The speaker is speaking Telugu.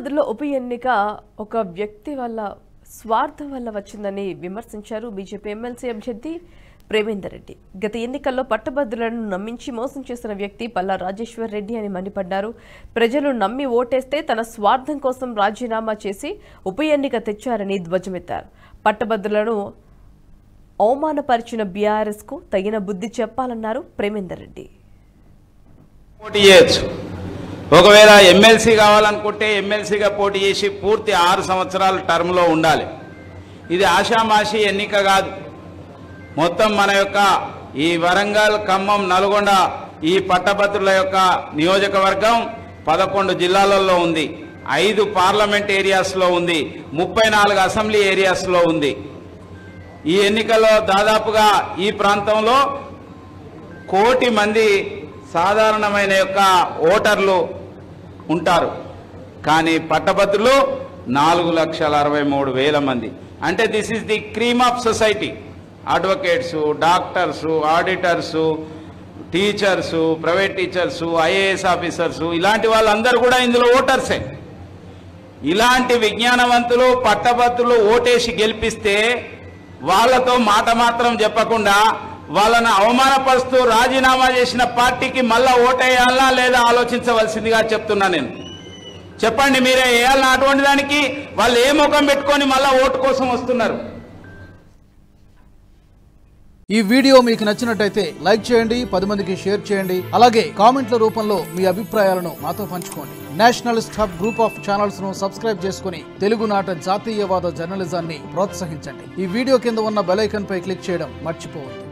పట్టభద్రుల ఉప ఎన్నిక ఒక వ్యక్తి వల్ల స్వార్థం వల్ల వచ్చిందని విమర్శించారు బీజేపీ ఎమ్మెల్సీ అభ్యర్థి ప్రేమేందర్ రెడ్డి. గత ఎన్నికల్లో పట్టభద్రులను నమ్మించి మోసం చేసిన వ్యక్తి పల్లా రాజేశ్వర్ రెడ్డి అని మండిపడ్డారు. ప్రజలు నమ్మి ఓటేస్తే తన స్వార్థం కోసం రాజీనామా చేసి ఉప ఎన్నిక తెచ్చారని ధ్వజమెత్తారు. పట్టభద్రులను అవమానపరిచిన బీఆర్ఎస్ కు తగిన బుద్ధి చెప్పాలన్నారు ప్రేమేందర్ రెడ్డి. ఒకవేళ ఎమ్మెల్సీ కావాలనుకుంటే ఎమ్మెల్సీగా పోటీ చేసి పూర్తి 6 సంవత్సరాల టర్మ్లో ఉండాలి. ఇది ఆషామాషి ఎన్నిక కాదు. మొత్తం మన యొక్క ఈ వరంగల్, ఖమ్మం, నల్గొండ ఈ పట్టభద్రుల యొక్క నియోజకవర్గం 11 జిల్లాలలో ఉంది, 5 పార్లమెంట్ ఏరియాస్లో ఉంది, 34 అసెంబ్లీ ఏరియాస్లో ఉంది. ఈ ఎన్నికల్లో దాదాపుగా ఈ ప్రాంతంలో 1 కోటి మంది సాధారణమైన యొక్క ఓటర్లు ఉంటారు. కానీ పట్టభద్రులు 4,63,000 మంది. అంటే this is the cream of society. Advocates, doctors, auditors, teachers, private teachers, IAS officers, ఇలాంటి వాళ్ళందరూ కూడా ఇందులో ఓటర్సే. ఇలాంటి విజ్ఞానవంతులు పట్టభద్రులు ఓటేసి గెలిపిస్తే వాళ్ళతో మాట మాత్రం చెప్పకుండా వాళ్ళను అవమానపరుస్తూ రాజీనామా చేసిన పార్టీకి మళ్ళా ఓటేయాలా లేదా ఆలోచించవలసిందిగా చెప్తున్నా నేను. చెప్పండి, మీరే వేయాలన్నా? అటువంటి దానికి వాళ్ళు ఏ ముఖం పెట్టుకొని మళ్ళా ఓటు కోసం వస్తున్నారు? ఈ వీడియో మీకు నచ్చినట్టయితే లైక్ చేయండి, 10 మందికి షేర్ చేయండి. అలాగే కామెంట్ల రూపంలో మీ అభిప్రాయాలను మాతో పంచుకోండి. Nationalist hub group of channels ను సబ్స్క్రైబ్ చేసుకుని తెలుగునాట జాతీయవాద జర్నలిజాన్ని ప్రోత్సహించండి. ఈ వీడియో కింద ఉన్న బెల్ ఐకాన్ పై క్లిక్ చేయడం మర్చిపోవద్దు.